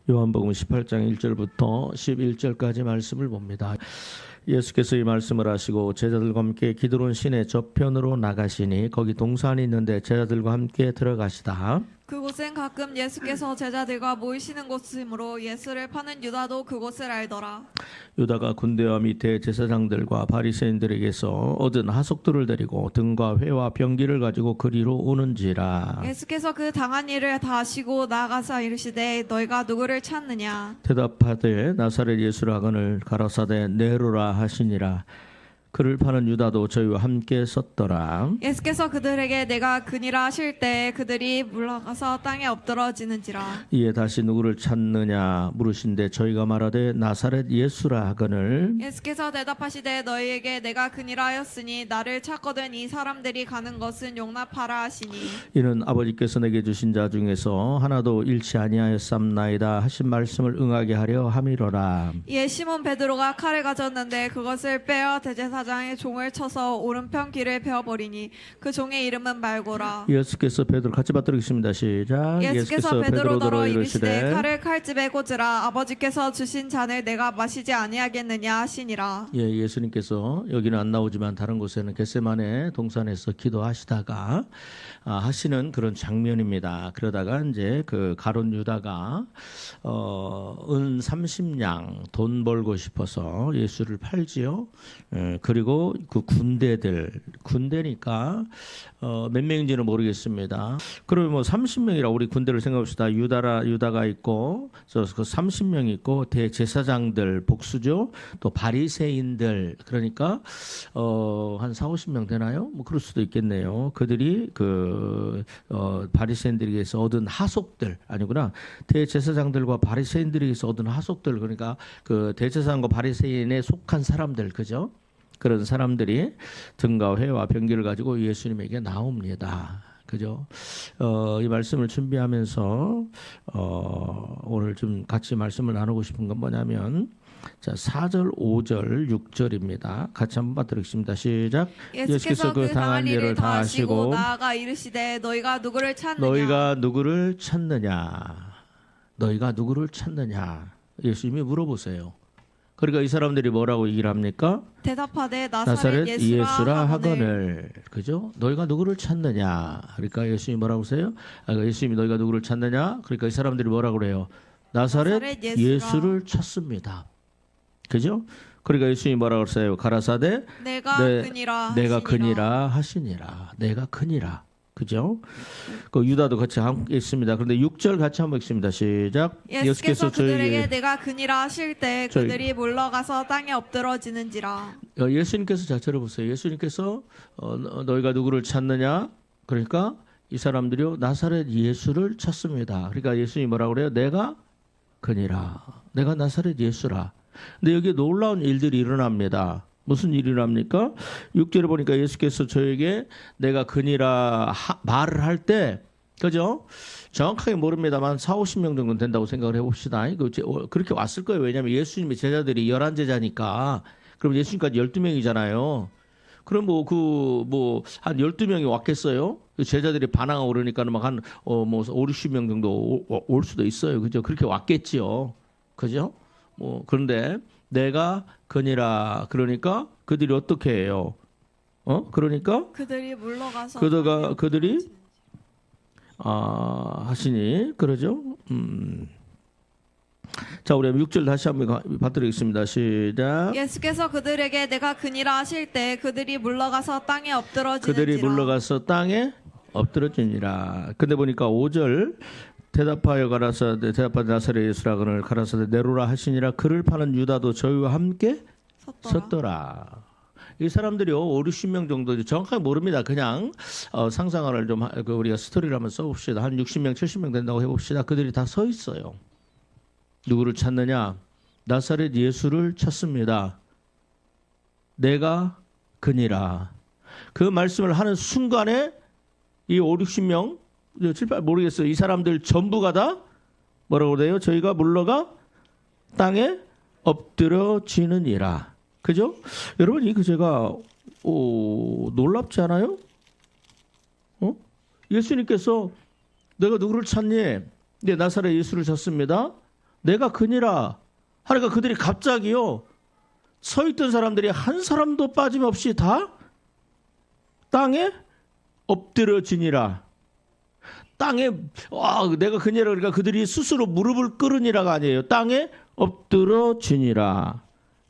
요한복음 18장 1절부터 11절까지 말씀을 봅니다. 예수께서 이 말씀을 하시고 제자들과 함께 기드론 시내 저편으로 나가시니 거기 동산이 있는데 제자들과 함께 들어가시다. 그곳은 가끔 예수께서 제자들과 모이시는 곳이므로 예수를 파는 유다도 그곳을 알더라. 유다가 군대와 밑에 제사장들과 바리새인들에게서 얻은 하속들을 데리고 등과 회와 병기를 가지고 그리로 오는지라. 예수께서 그 당한 일을 다 아시고 나아가사 이르시되 너희가 누구를 찾느냐. 대답하되 나사렛 예수라 하거늘 가라사대 내로라 하시니라. 그를 파는 유다도 저희와 함께 섰더라. 예수께서 그들에게 내가 그니라 하실 때 그들이 물러가서 땅에 엎드러지는지라. 이에 다시 누구를 찾느냐 물으신데 저희가 말하되 나사렛 예수라 하거늘. 예수께서 대답하시되 너희에게 내가 그니라 하였으니 나를 찾거든 이 사람들이 가는 것은 용납하라 하시니 이는 아버지께서 내게 주신 자 중에서 하나도 잃지 아니하였삼나이다 하신 말씀을 응하게 하려 함이로라. 이에 시몬 베드로가 칼을 가졌는데 그것을 빼어 대제사장의 종을 쳐서 오른편 귀를 베어버리니 그 종의 이름은 말고라. 예수께서 베드로 같이 받들겠습니다. 시작. 예수께서 베드로더러 이르시되 칼을 칼집에 꽂으라. 아버지께서 주신 잔을 내가 마시지 아니하겠느냐 하시니라. 예, 예수님께서 여기는 안 나오지만 다른 곳에는 겟세마네 동산에서 기도하시다가 하시는 그런 장면입니다. 그러다가 이제 그 가룟 유다가 은 30냥 돈 벌고 싶어서 예수를 팔지요. 그리고 그 군대니까 몇 명인지는 모르겠습니다. 그러면 뭐 30명이라 우리 군대를 생각합시다. 유다가 있고 그 30명 있고 대제사장들 복수죠. 또 바리새인들 그러니까 한 40-50명 되나요? 뭐 그럴 수도 있겠네요. 그들이 그 바리새인들에게서 얻은 하속들 아니구나. 대제사장들과 바리새인들에게서 얻은 하속들 그러니까 그 대제사장과 바리새인에 속한 사람들 그죠? 그런 사람들이 등과 회와 병기를 가지고 예수님에게 나옵니다. 그죠? 이 말씀을 준비하면서 오늘 좀 같이 말씀을 나누고 싶은 건 뭐냐면 자 4절, 5절, 6절입니다. 같이 한번 받들겠습니다. 시작. 예수께서 그 당한 일을 다 아시고 나아가 이르시되 너희가 누구를 찾느냐. 너희가 누구를 찾느냐. 너희가 누구를 찾느냐. 예수님이 물어보세요. 그러니까 이 사람들이 뭐라고 얘기를 합니까? 대답하되 나사렛 예수라 하거늘. 하거늘. 그죠? 너희가 누구를 찾느냐? 그러니까 예수님이 뭐라고 하세요? 예수님이 너희가 누구를 찾느냐? 그러니까 이 사람들이 뭐라고 그래요? 나사렛 예수를 찾습니다. 그죠? 그러니까 예수님이 뭐라고 그러세요? 가라사대 내가 그니라 하시니라. 내가 그니라. 그죠? 그 유다도 같이 함께 있습니다. 그런데 6절 같이 한번 읽습니다. 시작. 예수께서 그들에게 내가 그니라 하실 때 그들이 물러가서 땅에 엎드러지는지라. 예수님께서 자 들어보세요. 예수님께서 너희가 누구를 찾느냐? 그러니까 이 사람들이요 나사렛 예수를 찾습니다. 그러니까 예수님이 뭐라고 그래요? 내가 그니라. 내가 나사렛 예수라. 근데 여기에 놀라운 일들이 일어납니다. 무슨 일이 일어납니까? 6절에 보니까 예수께서 저에게 내가 그니라 말을 할 때 그죠? 정확하게 모릅니다만 40-50명 정도는 된다고 생각을 해봅시다. 그렇게 왔을 거예요. 왜냐하면 예수님의 제자들이 11제자니까 그럼 예수님까지 12명이잖아요. 그럼 한 12명이 왔겠어요? 제자들이 반항하고 그러니까는 막 한 50-60명 정도 올 수도 있어요. 그죠? 그렇게 왔겠지요. 그죠? 그런데 내가 그니라 그러니까 그들이 어떻게 해요? 그러니까 그들이 물러가서 그들이 하시니 그러죠? 자, 우리 6절 다시 한번 받드리겠습니다. 시작. 예수께서 그들에게 내가 그니라 하실 때 그들이 물러가서 땅에 엎드러지는지라. 근데 보니까 5절 대답하여 나사렛 예수라 하거늘 가라사대 내로라 하시니라. 그를 파는 유다도 저희와 함께 섰더라. 이 사람들이요 50-60명 정도 정확하게 모릅니다. 그냥 상상을 좀 우리가 스토리를 한번 써봅시다. 한 60명 70명 된다고 해봅시다. 그들이 다 서 있어요. 누구를 찾느냐? 나사렛 예수를 찾습니다. 내가 그니라. 그 말씀을 하는 순간에 이 50-60명 7-8 모르겠어요. 이 사람들 전부가 다 뭐라고 그래요? 저희가 물러가 땅에 엎드러지느니라. 그죠? 여러분 이거 제가 놀랍지 않아요? 예수님께서 내가 누구를 찾니? 네 나사렛 예수를 찾습니다. 내가 그니라 하니까 그들이 갑자기요 서 있던 사람들이 한 사람도 빠짐없이 다 땅에 엎드려지니라. 땅에 내가 그니라 그러니까 그들이 스스로 무릎을 꿇으니라가 아니에요. 땅에 엎드려지니라.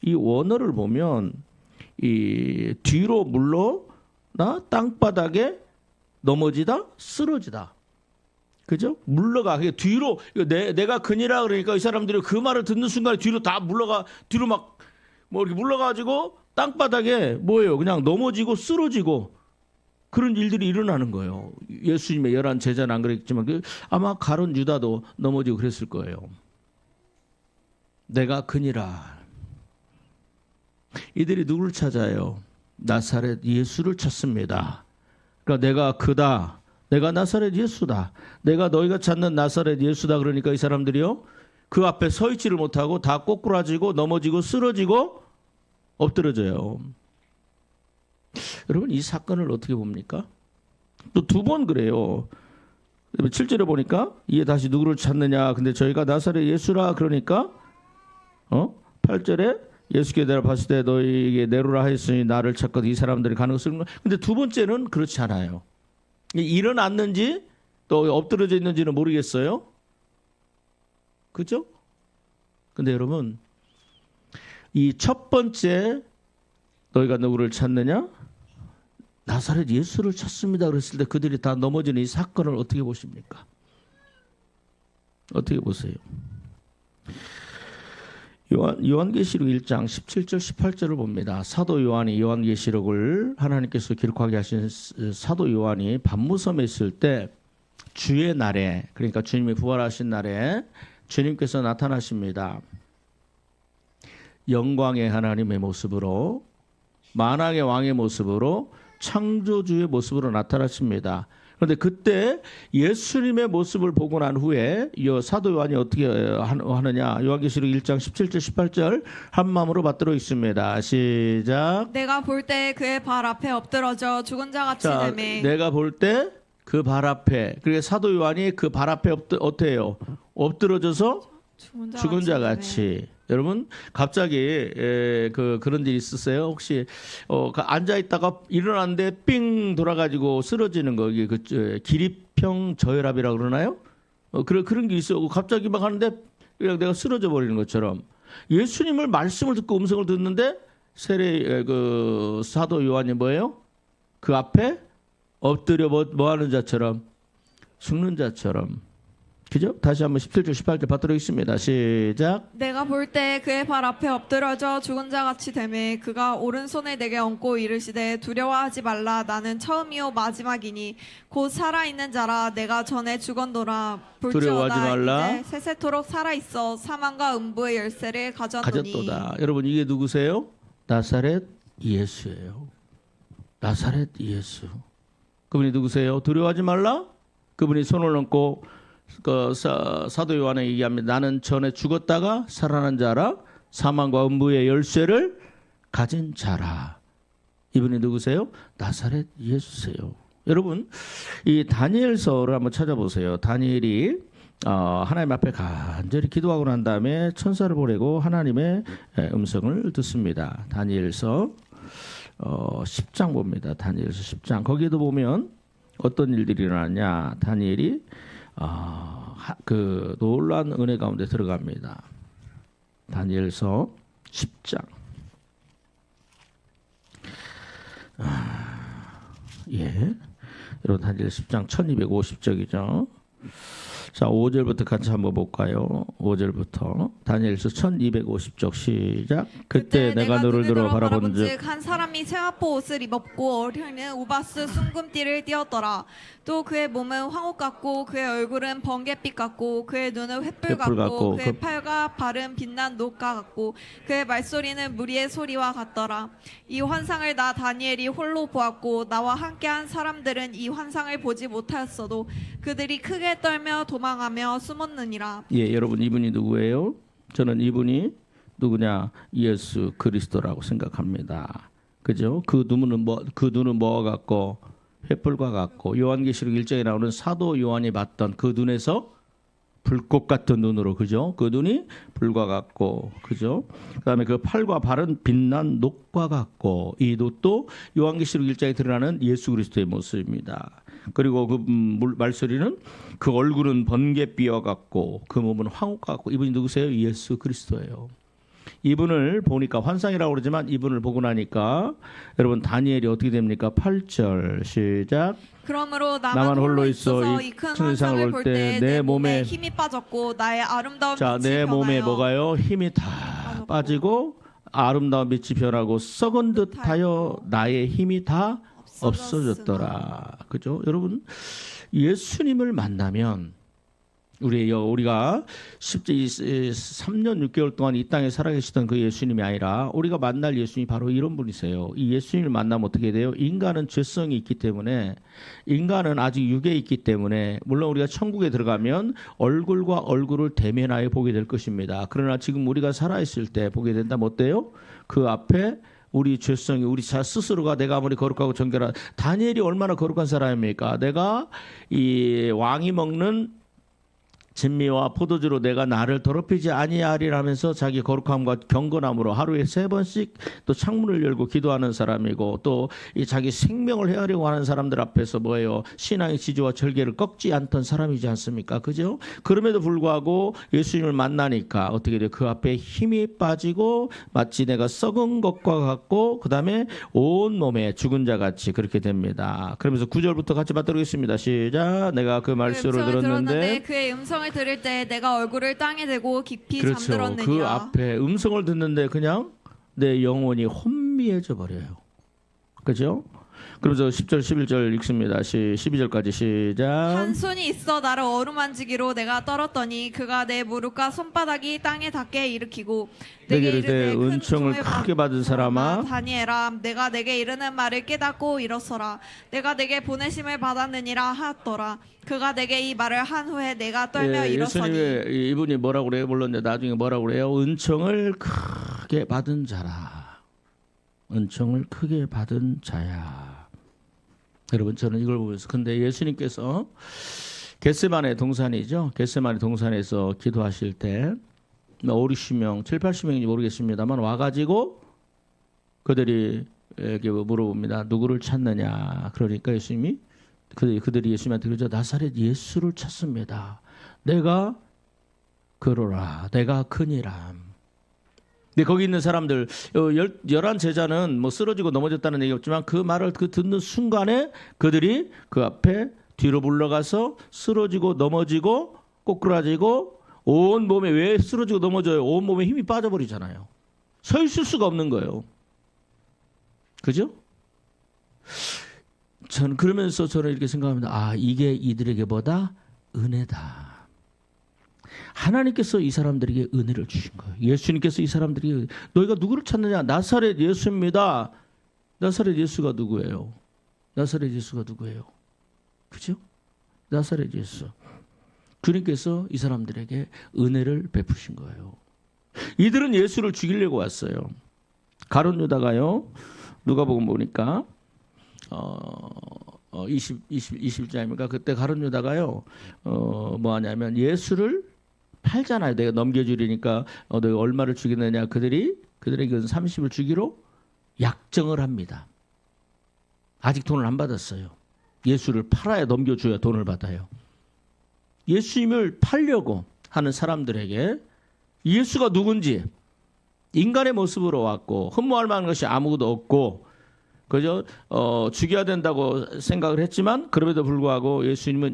이 원어를 보면 이 뒤로 물러나 땅바닥에 넘어지다 쓰러지다. 그죠? 물러가. 뒤로 내가 그니라 그러니까 이 사람들이 그 말을 듣는 순간에 뒤로 다 물러가 뒤로 막 뭐 이렇게 물러가지고 땅바닥에 뭐예요? 그냥 넘어지고 쓰러지고 그런 일들이 일어나는 거예요. 예수님의 11 제자는 안 그랬지만 아마 가룟 유다도 넘어지고 그랬을 거예요. 내가 그니라. 이들이 누구를 찾아요? 나사렛 예수를 찾습니다. 그러니까 내가 그다. 내가 나사렛 예수다. 내가 너희가 찾는 나사렛 예수다. 그러니까 이 사람들이요. 그 앞에 서 있지를 못하고 다 꼬꾸라지고 넘어지고 쓰러지고 엎드려져요. 여러분 이 사건을 어떻게 봅니까? 또 두 번 그래요. 7절에 보니까 이에 다시 누구를 찾느냐. 근데 저희가 나사렛 예수라 그러니까 8절에 예수께 대답하실 때 너희에게 내로라 하였으니 나를 찾거든 이 사람들이 가는 것을. 근데 두 번째는 그렇지 않아요. 일어났는지 또 엎드려져 있는지는 모르겠어요. 그죠? 근데 여러분 이 첫 번째 너희가 누구를 찾느냐? 나사렛 예수를 찾습니다. 그랬을 때 그들이 다 넘어지는 이 사건을 어떻게 보십니까? 어떻게 보세요? 요한계시록 1장 17절 18절을 봅니다. 사도 요한이 요한계시록을 하나님께서 기록하게 하신 사도 요한이 반무섬에 있을 때 주의 날에 그러니까 주님이 부활하신 날에 주님께서 나타나십니다. 영광의 하나님의 모습으로 만왕의 왕의 모습으로 창조주의 모습으로 나타나십니다. 그런데 그때 예수님의 모습을 보고 난 후에 이 사도 요한이 어떻게 하느냐. 요한계시록 1장 17절 18절 한 마음으로 받들어 있습니다. 시작. 내가 볼 때 그의 발 앞에 엎드러져 죽은 자 같이 자, 되매 내가 볼 때 그 발 앞에 그러니까 사도 요한이 그 발 앞에 어때요? 엎드러져서 죽은 자 같이. 여러분 갑자기 그런 일이 있었어요. 혹시 앉아 있다가 일어났는데 삥 돌아가지고 쓰러지는 거 이게 그 기립형 저혈압이라고 그러나요? 그런 게 있어. 갑자기 막 하는데 그냥 내가 쓰러져 버리는 것처럼 예수님을 말씀을 듣고 음성을 듣는데 세례 그 사도 요한이 뭐예요? 그 앞에 엎드려 뭐 하는 자처럼 죽는 자처럼. 그죠? 다시 한번 17절 18절 받도록 있습니다. 시작. 내가 볼 때 그의 발 앞에 엎드러져 죽은 자 같이 되매 그가 오른손을 내게 얹고 이르시되 두려워하지 말라 나는 처음이요 마지막이니 곧 살아있는 자라 내가 전에 죽었노라 두려워하지 말라. 이제 세세토록 살아있어 사망과 음부의 열쇠를 가졌노니 가졌도다. 여러분 이게 누구세요? 나사렛 예수예요. 나사렛 예수. 그분이 누구세요? 두려워하지 말라. 그분이 손을 얹고 사도 요한에 얘기합니다. 나는 전에 죽었다가 살아난 자라 사망과 음부의 열쇠를 가진 자라. 이분이 누구세요? 나사렛 예수세요. 여러분 이 다니엘서를 한번 찾아보세요. 다니엘이 하나님 앞에 간절히 기도하고 난 다음에 천사를 보내고 하나님의 음성을 듣습니다. 다니엘서 10장 봅니다. 다니엘서 10장 거기에도 보면 어떤 일들이 일어나냐. 다니엘이 그 놀라운 은혜 가운데 들어갑니다. 다니엘서 10장. 예. 여러분 다니엘 10장 1250쪽이죠. 자, 5절부터 같이 한번 볼까요? 5절부터 다니엘서 1250쪽 시작. 그때 내가 너를 들어 바라본즉 한 사람이 세마포 옷을 입었고 어리는 우바스 순금띠를 띠었더라. 또 그의 몸은 황옥 같고 그의 얼굴은 번갯빛 같고 그의 눈은 횃불 같고 그의 팔과 발은 빛난 녹과 같고 그의 말소리는 무리의 소리와 같더라. 이 환상을 나 다니엘이 홀로 보았고 나와 함께한 사람들은 이 환상을 보지 못하였어도 그들이 크게 떨며 도망하며 숨었느니라. 예, 여러분 이분이 누구예요? 저는 이분이 누구냐? 예수 그리스도라고 생각합니다. 그죠? 그 눈은 뭐와 같고 횃불과 같고 요한계시록 1장에 나오는 사도 요한이 봤던 그 눈에서 불꽃 같은 눈으로, 그죠? 그 눈이 불과 같고, 그죠? 그다음에 그 팔과 발은 빛난 녹과 같고, 이 녹도 요한계시록 1장에 드러나는 예수 그리스도의 모습입니다. 그리고 그 말소리는 그 얼굴은 번갯비와 같고 그 몸은 황홀과 같고, 이분이 누구세요? 예수 그리스도예요. 이분을 보니까, 환상이라고 그러지만 이분을 보고 나니까 여러분 다니엘이 어떻게 됩니까? 8절 시작. 그러므로 나만 홀로 있어서 이 큰 환상을 볼 때 내 몸에 힘이 빠졌고 나의 아름다운 빛이 내 몸에 변하여 뭐가요? 힘이 다 빠지고 아름다운 빛이 변하고 썩은 듯하여 나의 힘이 다 없어졌더라. 그죠? 여러분, 예수님을 만나면 우리가 3년 6개월 동안 이 땅에 살아계시던 그 예수님이 아니라 우리가 만날 예수님이 바로 이런 분이세요. 이 예수님을 만나면 어떻게 돼요? 인간은 죄성이 있기 때문에, 인간은 아직 육에 있기 때문에, 물론 우리가 천국에 들어가면 얼굴과 얼굴을 대면하여 보게 될 것입니다. 그러나 지금 우리가 살아있을 때 보게 된다면 어때요? 그 앞에 우리 죄성이, 우리 자 스스로가, 내가 아무리 거룩하고 정결한, 다니엘이 얼마나 거룩한 사람입니까? 내가 이 왕이 먹는 진미와 포도주로 내가 나를 더럽히지 아니하리라면서 자기 거룩함과 경건함으로 하루에 3번씩 또 창문을 열고 기도하는 사람이고, 또 이 자기 생명을 헤아려고 하는 사람들 앞에서 뭐예요? 신앙의 지주와 절개를 꺾지 않던 사람이지 않습니까? 그죠? 그럼에도 불구하고 예수님을 만나니까 어떻게 돼요? 그 앞에 힘이 빠지고 마치 내가 썩은 것과 같고, 그 다음에 온 몸에 죽은 자 같이 그렇게 됩니다. 그러면서 9절부터 같이 받들겠습니다. 시작. 내가 그 말씀을 들었는데 그의 음성을 들을 때 내가 얼굴을 땅에 대고 깊이 그렇죠. 잠들었느니라. 그 앞에 음성을 듣는데 그냥 내 영혼이 혼미해져 버려요. 그죠? 그러면서 10절 11절 읽습니다. 12절까지 시작. 한 손이 있어 나를 어루만지기로 내가 떨었더니 그가 내 무릎과 손바닥이 땅에 닿게 일으키고 내게 이르되 은총을 크게 받은 사람아, 다니엘아, 내가 내게 이르는 말을 깨닫고 일어서라. 내가 내게 보내심을 받았느니라 하였더라. 그가 내게 이 말을 한 후에 내가 떨며 일어서니. 예수님이 이분이 뭐라고 그래요? 물론 나중에 뭐라고 그래요? 은총을 크게 받은 자라. 은총을 크게 받은 자야. 여러분, 저는 이걸 보면서, 근데 예수님께서 겟세마네 동산이죠. 겟세마네 동산에서 기도하실 때 5, 60명, 7, 80명인지 모르겠습니다만 와가지고 그들이 에게 물어봅니다. 누구를 찾느냐? 그러니까 예수님이 그들이 예수님한테 그러죠. 나사렛 예수를 찾습니다. 내가 그러라. 내가 크니라. 근데 거기 있는 사람들 11 제자는 뭐 쓰러지고 넘어졌다는 얘기 없지만 그 말을 듣는 순간에 그들이 그 앞에 뒤로 물러가서 쓰러지고 넘어지고 꼬꾸라지고 온 몸에, 왜 쓰러지고 넘어져요? 온 몸에 힘이 빠져버리잖아요. 서 있을 수가 없는 거예요. 그죠? 저는 그러면서 저는 이렇게 생각합니다. 아, 이게 이들에게보다 은혜다. 하나님께서 이 사람들에게 은혜를 주신 거예요. 예수님께서 이 사람들에게, 너희가 누구를 찾느냐? 나사렛 예수입니다. 나사렛 예수가 누구예요? 나사렛 예수가 누구예요? 그죠? 나사렛 예수. 주님께서 이 사람들에게 은혜를 베푸신 거예요. 이들은 예수를 죽이려고 왔어요. 가룟 유다가요, 누가복음 보니까 20장입니까? 그때 가룟 유다가요, 뭐 하냐면 예수를 팔잖아요. 내가 넘겨주리니까 너 얼마를 주겠느냐. 그들에게 30을 주기로 약정을 합니다. 아직 돈을 안 받았어요. 예수를 팔아야, 넘겨줘야 돈을 받아요. 예수님을 팔려고 하는 사람들에게 예수가 누군지, 인간의 모습으로 왔고 흠모할 만한 것이 아무것도 없고, 그죠? 죽여야 된다고 생각을 했지만 그럼에도 불구하고 예수님은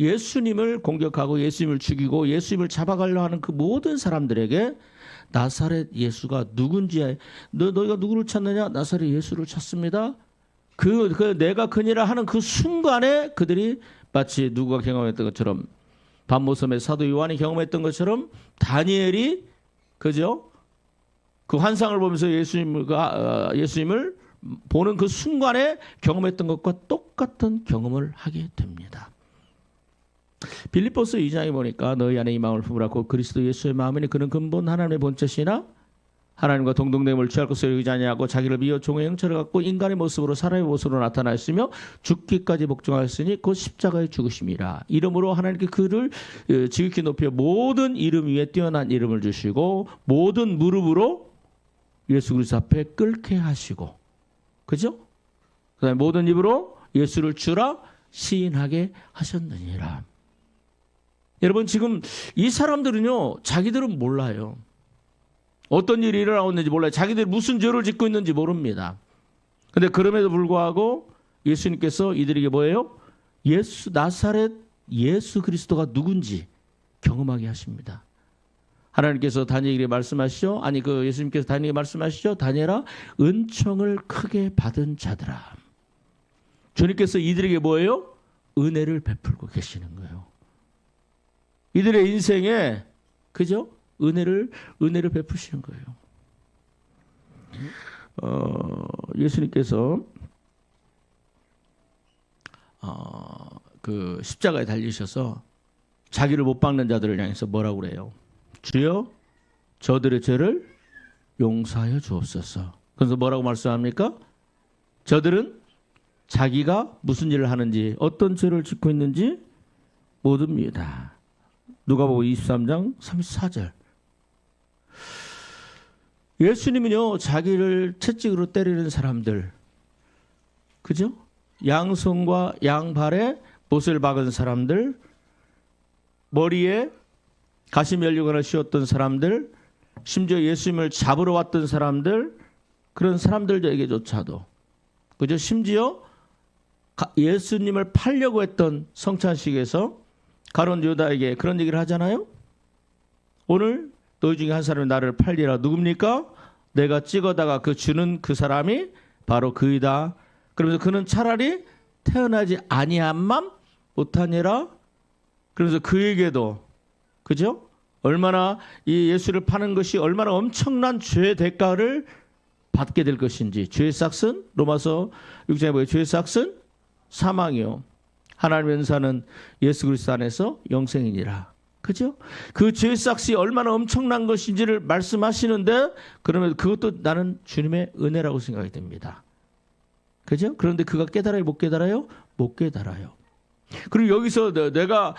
예수님을 공격하고 예수님을 죽이고 예수님을 잡아가려 하는 그 모든 사람들에게 나사렛 예수가 누군지, 너희가 누구를 찾느냐? 나사렛 예수를 찾습니다. 그 내가 그니라 하는 그 순간에 그들이 마치 누가 경험했던 것처럼, 밤모섬의 사도 요한이 경험했던 것처럼 다니엘이, 그죠? 그 환상을 보면서 예수님을 보는 그 순간에 경험했던 것과 똑같은 경험을 하게 됩니다. 빌립보서 2장에 보니까 너희 안에 이 마음을 품으라. 곧 그리스도 예수의 마음이니 그는 근본 하나님의 본체시나 하나님과 동등됨을 취할 것을 여기지 아니하고 자기를 비어 종의 형체를 갖고 인간의 모습으로 사람의 모습으로 나타나셨으며 죽기까지 복종하였으니 곧 십자가에 죽으심이라. 이름으로 하나님께 그를 지극히 높여 모든 이름 위에 뛰어난 이름을 주시고 모든 무릎으로 예수 그리스도 앞에 꿇게 하시고, 그죠? 그다음에 모든 입으로 예수를 주라 시인하게 하셨느니라. 여러분, 지금 이 사람들은요, 자기들은 몰라요. 어떤 일이 일어나고 있는지 몰라요. 자기들이 무슨 죄를 짓고 있는지 모릅니다. 근데 그럼에도 불구하고 예수님께서 이들에게 뭐예요? 나사렛 예수 그리스도가 누군지 경험하게 하십니다. 하나님께서 다니엘에게 말씀하시죠. 예수님께서 다니엘에게 말씀하시죠. 다니엘아, 은총을 크게 받은 자들아. 주님께서 이들에게 뭐예요? 은혜를 베풀고 계시는 거예요. 이들의 인생에, 그죠? 은혜를 베푸시는 거예요. 예수님께서 그 십자가에 달리셔서 자기를 못 박는 자들을 향해서 뭐라고 그래요? 주여, 저들의 죄를 용서하여 주옵소서. 그래서 뭐라고 말씀합니까? 저들은 자기가 무슨 일을 하는지, 어떤 죄를 짓고 있는지 모릅니다. 누가복음 23장 34절. 예수님은요, 자기를 채찍으로 때리는 사람들, 그죠? 양손과 양발에 못을 박은 사람들, 머리에 가시 면류관을 씌웠던 사람들, 심지어 예수님을 잡으러 왔던 사람들, 그런 사람들에게조차도, 그죠? 심지어 예수님을 팔려고 했던 성찬식에서 가룟 유다에게 그런 얘기를 하잖아요. 오늘 너희 중에 한 사람이 나를 팔리라. 누굽니까? 내가 찍어다가 주는 그 사람이 바로 그이다. 그러면서 그는 차라리 태어나지 아니함만 못하니라. 그러면서 그에게도, 그죠? 얼마나 이 예수를 파는 것이 얼마나 엄청난 죄의 대가를 받게 될 것인지. 죄의 삭은 로마서 6장에 보여 죄의 삭은 사망이요, 하나님의 은사는 예수 그리스도 안에서 영생이니라. 그죠? 그 죄의 삭이 얼마나 엄청난 것인지를 말씀하시는데, 그러면 그것도 나는 주님의 은혜라고 생각이 됩니다. 그죠? 그런데 그가 깨달아요? 못 깨달아요? 못 깨달아요. 그리고 여기서 너희가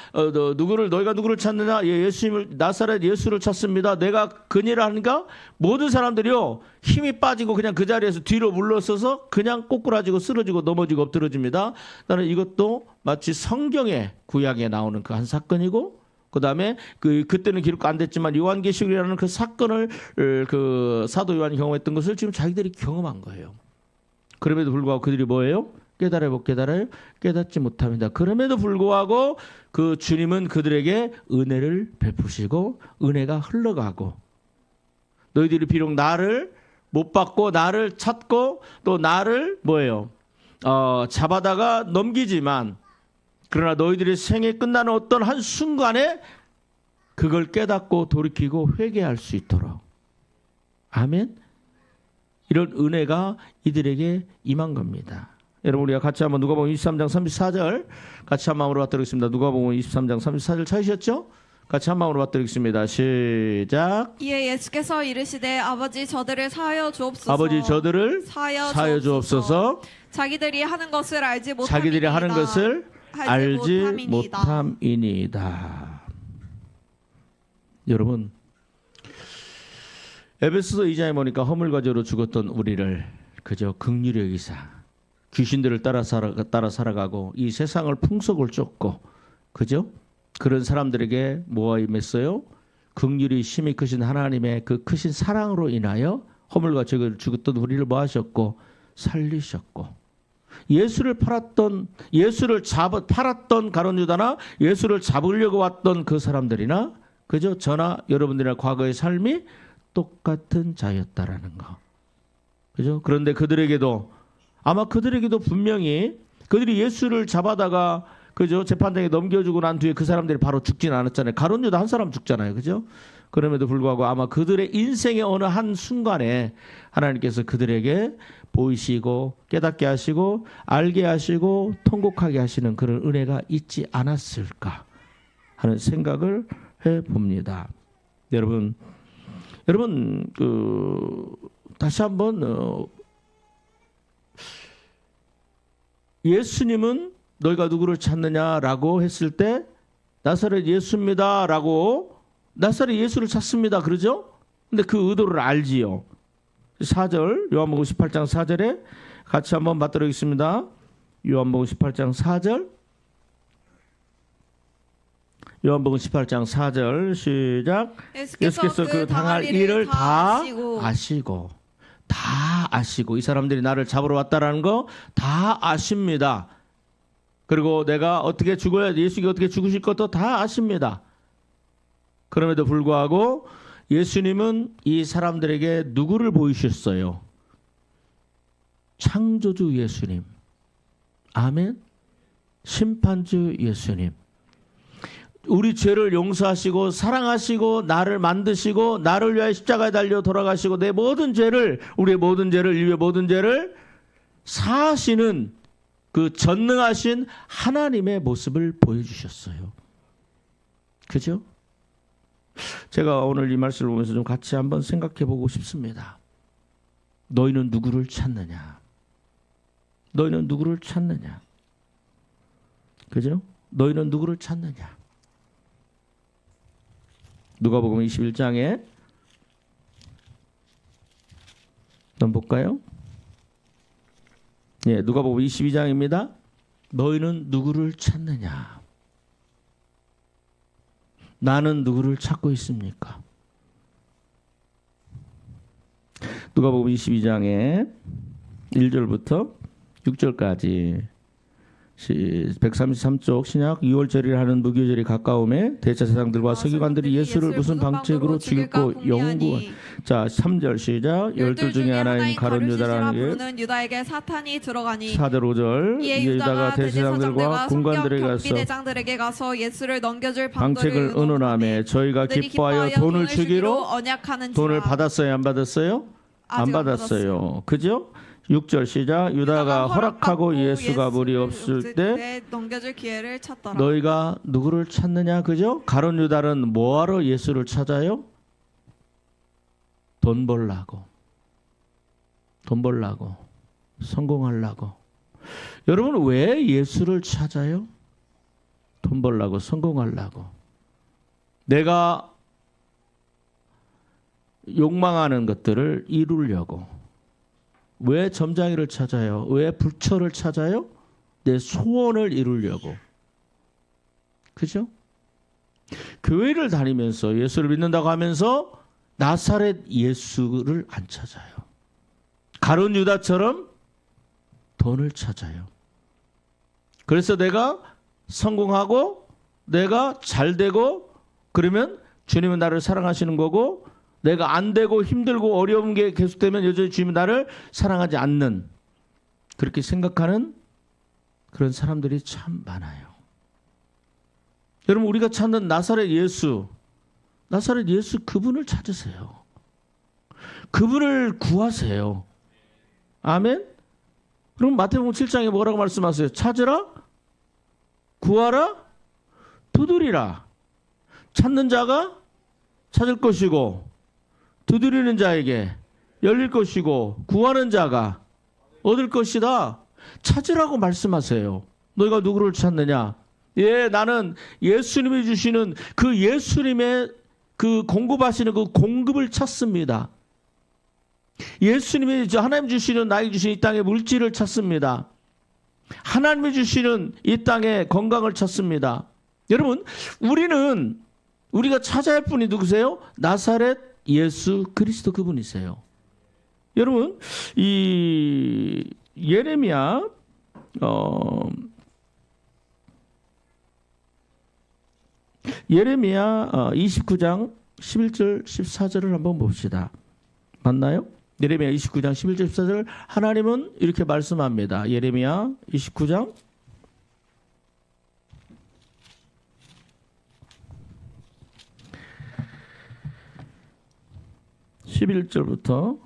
누구를 찾느냐? 예수님을, 나사렛 예수를 찾습니다. 내가 그니라 하니까 모든 사람들이요, 힘이 빠지고 그냥 그 자리에서 뒤로 물러서서 그냥 꼬꾸라지고 쓰러지고 넘어지고 엎드러집니다. 나는 이것도 마치 성경의 구약에 나오는 그 한 사건이고, 그 다음에 그때는 기록 안 됐지만 요한계시록이라는 그 사건을 그 사도 요한이 경험했던 것을 지금 자기들이 경험한 거예요. 그럼에도 불구하고 그들이 뭐예요? 깨달아요? 못 깨달아요? 깨닫지 못합니다. 그럼에도 불구하고 그 주님은 그들에게 은혜를 베푸시고 은혜가 흘러가고, 너희들이 비록 나를 못 받고 나를 찾고 또 나를 뭐예요? 잡아다가 넘기지만, 그러나 너희들의 생에 끝나는 어떤 한 순간에 그걸 깨닫고 돌이키고 회개할 수 있도록. 아멘. 이런 은혜가 이들에게 임한 겁니다. 여러분, 우리가 같이 한번 누가복음 23장 34절 같이 한 마음으로 받들겠습니다. 누가복음 23장 34절 찾으셨죠? 같이 한 마음으로 받들겠습니다. 시작. 이에 예수께서 이르시되 아버지 저들을 사하여 주옵소서. 아버지 저들을 사하여 주옵소서. 자기들이 하는 것을 알지 못함이니이다. 여러분, 에베소서 2장에 보니까 허물과 죄로 죽었던 우리를 그저 긍휼히 여기사 귀신들을 따라 살아가고 이 세상을 풍속을 쫓고, 그죠? 그런 사람들에게 뭐가 임했어요? 긍휼히 심히 크신 하나님의 그 크신 사랑으로 인하여 허물과 죄를 죽었던 우리를 뭐 하셨고? 살리셨고, 예수를 팔았던 가룟 유다나 예수를 잡으려고 왔던 그 사람들이나, 그죠? 저나 여러분들이나 과거의 삶이 똑같은 자였다라는 거, 그죠? 그런데 아마 그들에게도 분명히 그들이 예수를 잡아다가, 그죠? 재판장에 넘겨주고 난 뒤에 그 사람들이 바로 죽진 않았잖아요. 가룟 유다 한 사람 죽잖아요, 그죠? 그럼에도 불구하고 아마 그들의 인생의 어느 한 순간에 하나님께서 그들에게 보이시고 깨닫게 하시고 알게 하시고 통곡하게 하시는 그런 은혜가 있지 않았을까 하는 생각을 해봅니다. 여러분, 여러분 다시 한번 예수님은 너희가 누구를 찾느냐라고 했을 때 나사렛 예수입니다라고 나사렛 예수를 찾습니다. 그러죠? 근데 그 의도를 알지요. 4절 요한복음 18장 4절에 같이 한번 받도록하겠습니다. 요한복음 18장 4절 요한복음 18장 4절 시작. 예수께서 그 당할 일을 다 아시고 이 사람들이 나를 잡으러 왔다라는 거 다 아십니다. 그리고 내가 어떻게 죽어야 예수가 어떻게 죽으실 것도 다 아십니다. 그럼에도 불구하고 예수님은 이 사람들에게 누구를 보이셨어요? 창조주 예수님. 아멘. 심판주 예수님. 우리 죄를 용서하시고 사랑하시고 나를 만드시고 나를 위하여 십자가에 달려 돌아가시고 내 모든 죄를 우리의 모든 죄를 인류의 모든 죄를 사하시는 그 전능하신 하나님의 모습을 보여주셨어요. 그죠? 제가 오늘 이 말씀을 보면서 좀 같이 한번 생각해 보고 싶습니다. 너희는 누구를 찾느냐? 너희는 누구를 찾느냐? 그죠? 너희는 누구를 찾느냐? 누가복음 21장에 한번 볼까요? 예, 누가복음 22장입니다. 너희는 누구를 찾느냐? 나는 누구를 찾고 있습니까? 누가복음 22장에 1절부터 6절까지 133쪽 신약 6월절이라 하는 무교절이 가까움에 대제사장들과 서기관들이 예수를 무슨 방책으로 죽일고 연구한. 자 3절 시작. 12 중에 하나인 가룟 유다라는 유다에게 사탄이 들어가니 4절 5절 이에 유다가 대제사장들과 군관들에게 가서 예수를 넘겨줄 방책을 의논하며 저희가 기뻐하여 돈을 주기로 돈을 받았어요? 안 받았어요? 안 받았어요. 그죠? 6절 시작. 유다가 허락하고 예수가 물이 없을 때 넘겨줄 기회를 찾더라. 너희가 누구를 찾느냐? 그죠? 가룟 유다는 뭐하러 예수를 찾아요? 돈 벌라고 성공하려고. 여러분 왜 예수를 찾아요? 돈 벌라고 성공하려고. 내가 욕망하는 것들을 이루려고. 왜 점장이를 찾아요? 왜 불처를 찾아요? 내 소원을 이루려고. 그죠? 교회를 다니면서 예수를 믿는다고 하면서 나사렛 예수를 안 찾아요. 가룟 유다처럼 돈을 찾아요. 그래서 내가 성공하고 내가 잘되고 그러면 주님은 나를 사랑하시는 거고, 내가 안 되고 힘들고 어려운 게 계속되면 여전히 주님은 나를 사랑하지 않는, 그렇게 생각하는 그런 사람들이 참 많아요. 여러분 우리가 찾는 나사렛 예수 그분을 찾으세요. 그분을 구하세요. 아멘. 그럼 마태복음 7장에 뭐라고 말씀하세요? 찾으라, 구하라, 두드리라. 찾는 자가 찾을 것이고 두드리는 자에게 열릴 것이고 구하는 자가 얻을 것이다. 찾으라고 말씀하세요. 너희가 누구를 찾느냐? 예, 나는 예수님이 주시는 그 예수님의 그 공급하시는 그 공급을 찾습니다. 예수님이 하나님 주시는, 나에게 주시는 이 땅의 물질을 찾습니다. 하나님이 주시는 이 땅의 건강을 찾습니다. 여러분 우리가 찾아야 할 분이 누구세요? 나사렛 예수 그리스도 그분이세요. 여러분 이 예레미야 29장 11절 14절을 한번 봅시다. 맞나요? 예레미야 29장 11절 14절 하나님은 이렇게 말씀합니다. 예레미야 29장 11절부터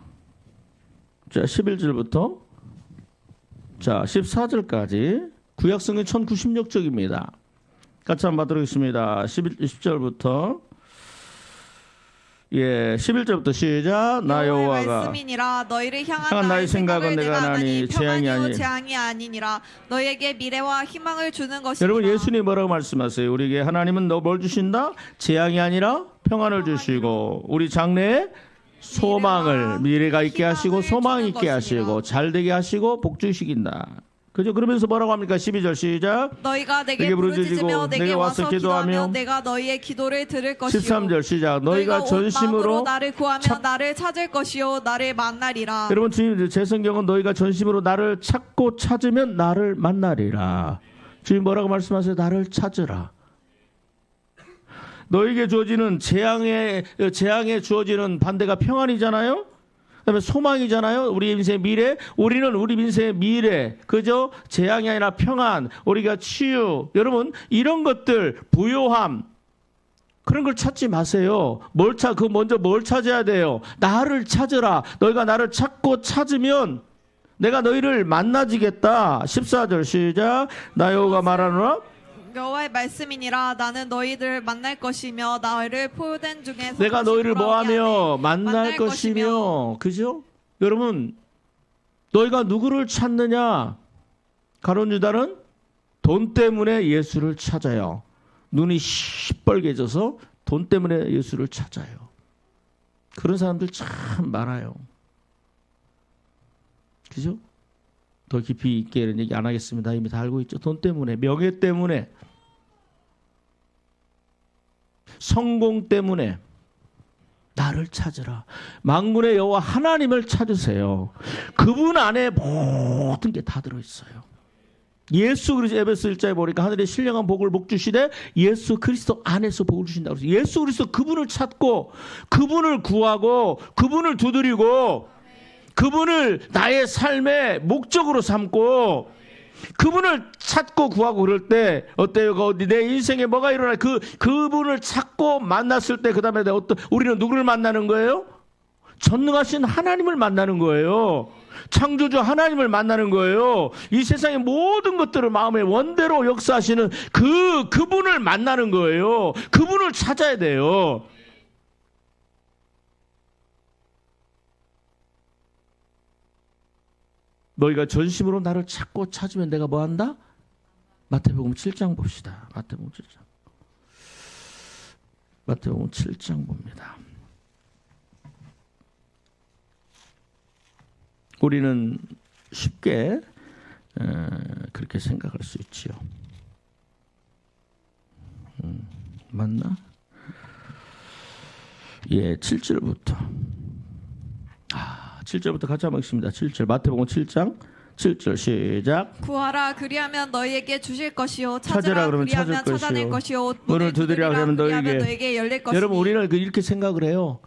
자 11절부터 자 14절까지 구약성경 1096쪽입니다. 같이 한번 받도록 하겠습니다. 10절부터 예, 11절부터 시작. 나 여호와의 여호와가 말씀이니라 너희를 향한 향한 나의 생각을 내가 하나니 재앙이 평안이요 아니. 재앙이 아니니라 너희에게 미래와 희망을 주는 것이니라. 여러분 예수님 뭐라고 말씀하세요? 우리에게 하나님은 너 뭘 주신다? 재앙이 아니라 평안을 주시고 우리 장래에 소망을 미래가 있게 하시고 소망 있게 하시고 잘되게 하시고 복 주시긴다. 그죠? 그러면서 뭐라고 합니까? 12절 시작. 너희가 내게 내게 부르짖으며 부르짖고 내게 와서 기도하며 기도하며 내가 너희의 기도를 들을 것이요 13절 시작. 너희가 온 전심으로 마음으로 나를 구하며 나를 찾을 것이요 나를 만나리라. 여러분 주님 제 성경은 너희가 전심으로 나를 찾고 찾으면 나를 만나리라. 주님 뭐라고 말씀하세요? 나를 찾으라. 너에게 주어지는 재앙에 주어지는 반대가 평안이잖아요. 그다음에 소망이잖아요. 우리 인생의 미래. 우리는 우리 인생의 미래, 그죠? 재앙이 아니라 평안, 우리가 치유. 여러분 이런 것들, 부요함, 그런 걸 찾지 마세요. 먼저 뭘 찾아야 돼요? 나를 찾으라. 너희가 나를 찾고 찾으면 내가 너희를 만나지겠다. 14절 시작. 나 여호와가 말하노라. 여호와의 말씀이니라 나는 너희들 만날 것이며 너희를 포효된 중에서 내가 다시 너희를 돌아오게 뭐하며 하되 만날 것이며. 그죠? 여러분 너희가 누구를 찾느냐? 가룟 유다는 돈 때문에 예수를 찾아요. 눈이 시뻘개져서 돈 때문에 예수를 찾아요. 그런 사람들 참 많아요. 그죠? 더 깊이 있게 이런 얘기 안 하겠습니다. 이미 다 알고 있죠. 돈 때문에, 명예 때문에, 성공 때문에 나를 찾으라. 만군의 여호와 하나님을 찾으세요. 그분 안에 모든 게 다 들어있어요. 예수 그리스도 에베소 1장에 보니까 하늘의 신령한 복을 복 주시되 예수 그리스도 안에서 복을 주신다고 그랬어요. 예수 그리스도 그분을 찾고 그분을 구하고 그분을 두드리고 그분을 나의 삶의 목적으로 삼고 그분을 찾고 구하고 그럴 때 어때요? 내 인생에 뭐가 일어나? 그분을 찾고 만났을 때 그다음에 우리는 누구를 만나는 거예요? 전능하신 하나님을 만나는 거예요. 창조주 하나님을 만나는 거예요. 이 세상의 모든 것들을 마음의 원대로 역사하시는 그분을 만나는 거예요. 그분을 찾아야 돼요. 너희가 전심으로 나를 찾고 찾으면 내가 뭐한다? 마태복음 7장 봅시다. 마태복음 7장 봅니다. 우리는 쉽게 그렇게 생각할 수 있지요. 맞나? 예, 7절부터 7절부터 같이 한번 읽습니다. 7절 마태복음 7장 7절 시작. 구하라 그리하면 너희에게 주실 것이요 찾으라 그러면 그리하면 찾을 찾아낼 것이요 것이요 문을 두드리라 그러면 너희에게 열릴 것이니. 여러분 우리는 이렇게 생각을 해요.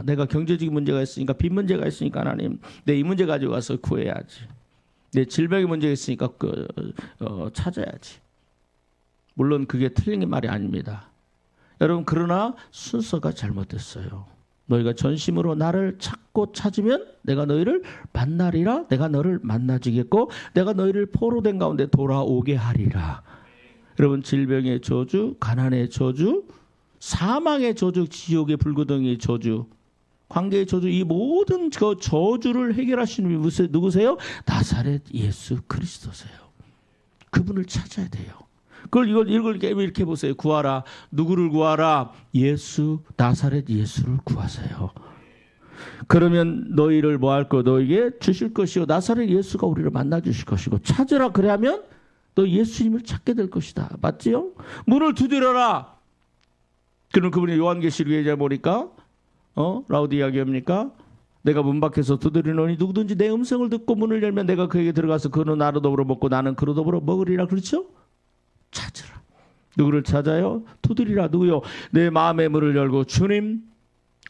내가 경제적인 문제가 있으니까 빚 문제가 있으니까 하나님 내 이 문제 가지고 와서 구해야지. 내 질병의 문제가 있으니까 찾아야지. 물론 그게 틀린 말이 아닙니다. 여러분 그러나 순서가 잘못됐어요. 너희가 전심으로 나를 찾고 찾으면 내가 너희를 만나리라. 내가 너를 만나지겠고 내가 너희를 포로된 가운데 돌아오게 하리라. 여러분 질병의 저주, 가난의 저주, 사망의 저주, 지옥의 불구덩이의 저주, 관계의 저주, 이 모든 그 저주를 해결하시는 분이 누구세요? 나사렛 예수 그리스도세요. 그분을 찾아야 돼요. 이걸 이렇게 보세요. 구하라. 누구를 구하라? 나사렛 예수를 구하세요. 그러면 너희를 뭐 할 거? 너에게 주실 것이요. 나사렛 예수가 우리를 만나 주실 것이고 찾으라 그러면 너 예수님을 찾게 될 것이다. 맞지요? 문을 두드려라. 그럼 그분이 요한계시록에 이제 보니까 라우디아 교회입니까? 내가 문 밖에서 두드리노니 누구든지 내 음성을 듣고 문을 열면 내가 그에게 들어가서 그는 나로 더불어 먹고 나는 그로 더불어 먹으리라. 그렇죠? 찾으라. 누구를 찾아요? 두드리라. 누구요? 내 마음의 문을 열고 주님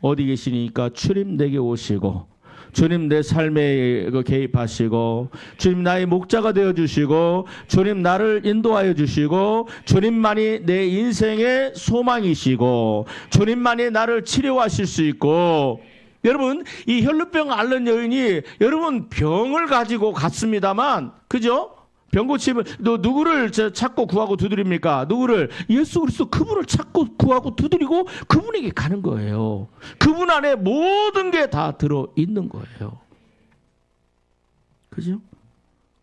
어디 계시니까 주님 내게 오시고 주님 내 삶에 개입하시고 주님 나의 목자가 되어주시고 주님 나를 인도하여 주시고 주님만이 내 인생의 소망이시고 주님만이 나를 치료하실 수 있고. 여러분 이 혈루병 앓는 여인이 여러분 병을 가지고 갔습니다만 그죠? 병 고침을 너 누구를 찾고 구하고 두드립니까? 누구를? 예수 그리스도 그분을 찾고 구하고 두드리고 그분에게 가는 거예요. 그분 안에 모든 게 다 들어 있는 거예요. 그죠?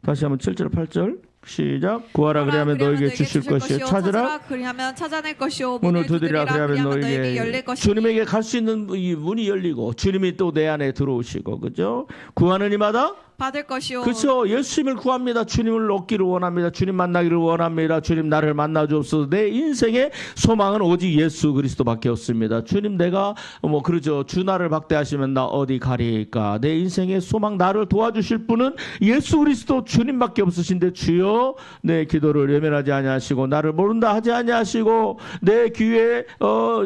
다시 한번 7절 8절 시작. 구하라 그리하면 너에게 주실 것이요 찾으라 그리하면 찾아낼 것이요 문을 두드리라 그리하면 너에게 열릴 것이니 주님에게 갈 수 있는 이 문이 열리고 주님이 또 내 안에 들어오시고 그죠? 구하는 이마다 받을 것이요. 그렇죠. 예수님을 구합니다. 주님을 얻기를 원합니다. 주님 만나기를 원합니다. 주님 나를 만나 주옵소서. 내 인생의 소망은 오직 예수 그리스도밖에 없습니다. 주님 내가 그러죠. 주 나를 박대하시면 나 어디 가리까. 내 인생의 소망 나를 도와주실 분은 예수 그리스도 주님밖에 없으신데 주여 내 기도를 외면하지 아니하시고 나를 모른다 하지 아니하시고 내 귀에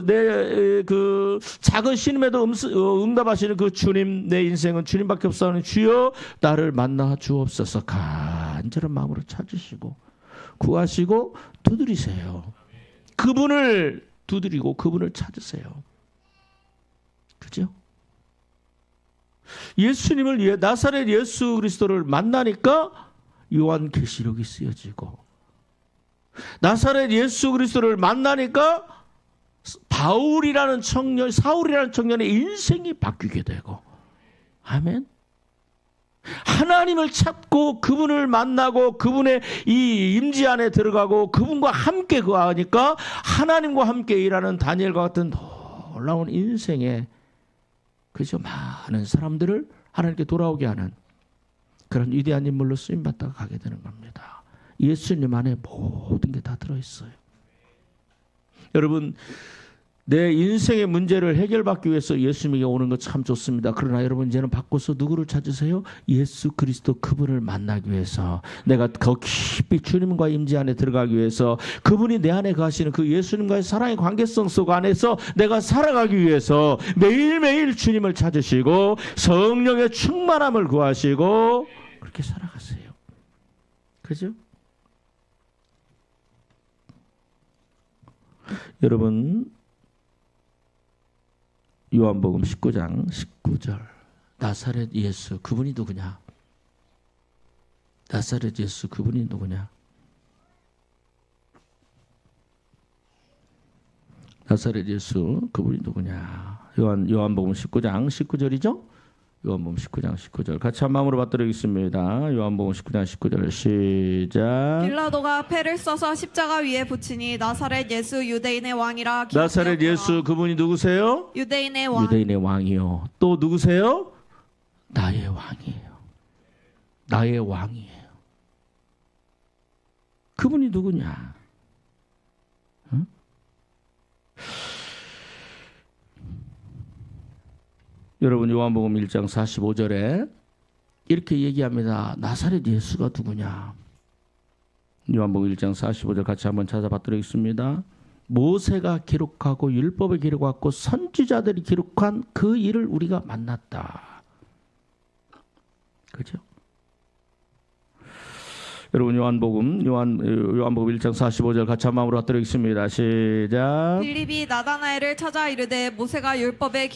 내 그 작은 신음에도 응답하시는 그 주님 내 인생은 주님밖에 없사오니 주여 나를 만나 주옵소서. 간절한 마음으로 찾으시고 구하시고 두드리세요. 그분을 두드리고 그분을 찾으세요. 그죠? 예수님을 나사렛 예수 그리스도를 만나니까 요한계시록이 쓰여지고 나사렛 예수 그리스도를 만나니까 바울이라는 청년, 사울이라는 청년의 인생이 바뀌게 되고 아멘. 하나님을 찾고 그분을 만나고 그분의 이 임지 안에 들어가고 그분과 함께 거하니까 하나님과 함께 일하는 다니엘과 같은 놀라운 인생에 그저 많은 사람들을 하나님께 돌아오게 하는 그런 위대한 인물로 쓰임받다가 가게 되는 겁니다. 예수님 안에 모든 게 다 들어있어요. 여러분 내 인생의 문제를 해결받기 위해서 예수님에게 오는 것 참 좋습니다. 그러나 여러분 이제는 바꿔서 누구를 찾으세요? 예수 그리스도 그분을 만나기 위해서 내가 더 깊이 주님과 임재 안에 들어가기 위해서 그분이 내 안에 가시는 그 예수님과의 사랑의 관계성 속 안에서 내가 살아가기 위해서 매일매일 주님을 찾으시고 성령의 충만함을 구하시고 그렇게 살아가세요. 그죠? 여러분 요한복음 19장 19절 나사렛 예수 그분이 누구냐? 나사렛 예수 그분이 누구냐? 나사렛 예수 그분이 누구냐? 요한복음 19장 19절이죠? 요한복음 19장 19절 같이 한 마음으로 받들어보겠습니다. 요한복음 19장 19절 시작. 빌라도가 패를 써서 십자가 위에 붙이니 나사렛 예수 유대인의 왕이라. 나사렛 예수 그분이 누구세요? 유대인의 왕. 유대인의 왕이요. 또 누구세요? 나의 왕이에요. 나의 왕이에요. 그분이 누구냐? 응? 여러분 요한복음 1장 45절에 이렇게 얘기합니다. 나사렛 예수가 누구냐? 요한복음 1장 45절 같이 한번 찾아봤더라겠습니다. 모세가 기록하고 율법에 기록하고 선지자들이 기록한 그 일을 우리가 만났다. 그죠? 여러분 요한복음 1장 45절 같이 한 마음으로 받들어있습니다. 시작. 빌립이 나다나엘을 찾아 이르되 모세가 율법에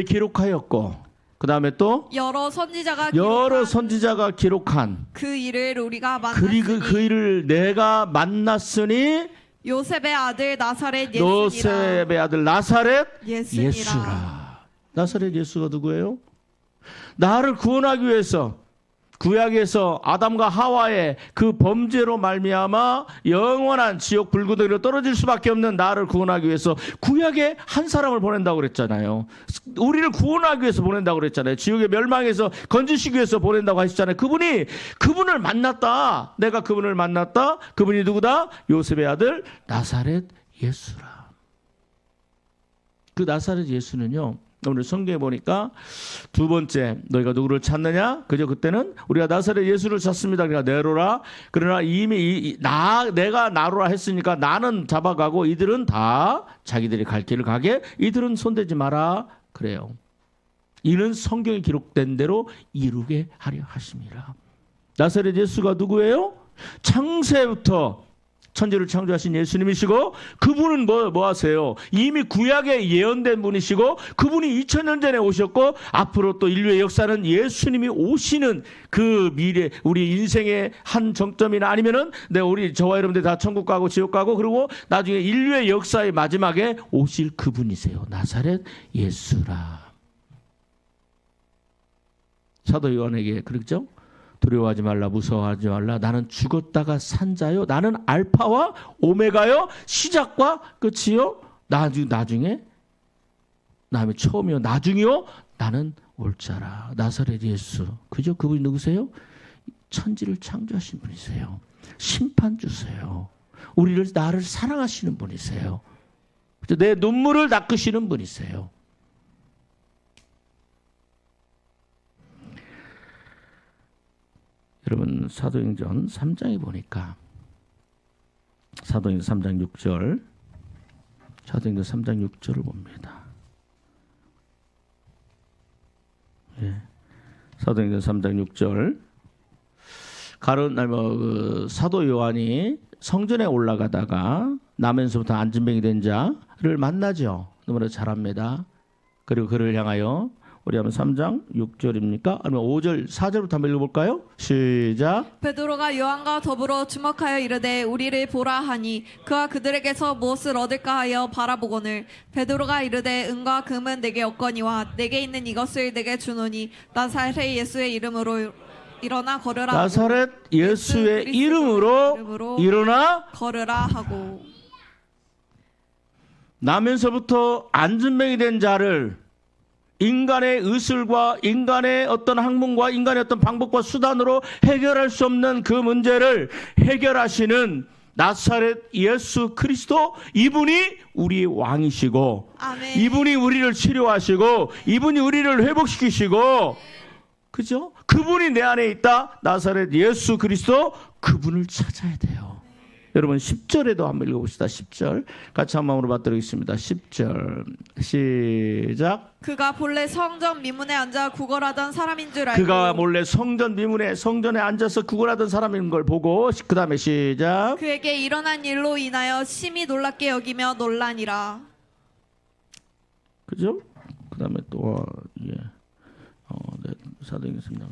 기록하였고 그 다음에 또 여러 선지자가 기록한 그 일을 우리가 만났으니 그 일을 내가 만났으니 요셉의 아들 나사렛 예수니라. 나사렛 예수가 누구예요? 나를 구원하기 위해서 구약에서 아담과 하와의 그 범죄로 말미암아 영원한 지옥 불구덩이로 떨어질 수밖에 없는 나를 구원하기 위해서 구약에 한 사람을 보낸다고 그랬잖아요. 우리를 구원하기 위해서 보낸다고 그랬잖아요. 지옥의 멸망에서 건지시기 위해서 보낸다고 하셨잖아요. 그분을 만났다. 내가 그분을 만났다. 그분이 누구다? 요셉의 아들 나사렛 예수라. 그 나사렛 예수는요, 오늘 성경에 보니까 두 번째 너희가 누구를 찾느냐? 그죠? 그때는 우리가 나사렛 예수를 찾습니다. 그러니까 내로라. 그러나 이미 내가 나로라 했으니까 나는 잡아가고 이들은 다 자기들이 갈 길을 가게 이들은 손대지 마라. 그래요. 이는 성경에 기록된 대로 이루게 하려 하심이라. 나사렛 예수가 누구예요? 창세부터 천지를 창조하신 예수님이시고 그분은 뭐 하세요? 이미 구약에 예언된 분이시고 그분이 2000년 전에 오셨고 앞으로 또 인류의 역사는 예수님이 오시는 그 미래 우리 인생의 한 정점이나 아니면은 우리 저와 여러분들 다 천국 가고 지옥 가고 그리고 나중에 인류의 역사의 마지막에 오실 그분이세요. 나사렛 예수라. 사도 요한에게 그랬죠? 두려워하지 말라 무서워하지 말라 나는 죽었다가 산 자요 나는 알파와 오메가요 시작과 끝이요 나중에 다음에 처음이요 나중이요 나는 올 자라. 나사렛 예수 그죠? 그분이 누구세요? 천지를 창조하신 분이세요. 심판주세요. 나를 사랑하시는 분이세요. 내 눈물을 닦으시는 분이세요. 여러분 사도행전 3장에 보니까 사도행전 3장 6절 사도행전 3장 6절을 봅니다. 예. 사도행전 3장 6절 사도 요한이 성전에 올라가다가 나면서부터 안진뱅이 된 자를 만나죠. 너무나 잘합니다. 그리고 그를 향하여 우리 한번 3장 6절입니까? 아니면 5절 4절부터 한번 읽어볼까요? 시작. 베드로가 요한과 더불어 주목하여 이르되 우리를 보라 하니 그가 그들에게서 무엇을 얻을까 하여 바라보거늘 베드로가 이르되 은과 금은 내게 없거니와 내게 있는 이것을 내게 주노니 나사렛 예수의 이름으로 일어나 걸으라. 나사렛 예수의 이름으로 일어나 걸으라 하고 나면서부터 안진뱅이 된 자를 인간의 의술과 인간의 어떤 학문과 인간의 어떤 방법과 수단으로 해결할 수 없는 그 문제를 해결하시는 나사렛 예수 그리스도 이분이 우리의 왕이시고 아멘. 이분이 우리를 치료하시고 이분이 우리를 회복시키시고 그죠? 그분이 내 안에 있다. 나사렛 예수 그리스도 그분을 찾아야 돼요. 여러분 10절에도 한번 읽어봅시다. 10절 같이 한 마음으로 받들겠습니다. 10절 시작. 그가 본래 성전 미문에 앉아 구걸하던 사람인 줄 알고 그가 몰래 성전에 앉아서 구걸하던 사람인 걸 보고 그 다음에 시작. 그에게 일어난 일로 인하여 심히 놀랍게 여기며 놀라니라. 그죠? 그 다음에 또 예. 사도행전 3장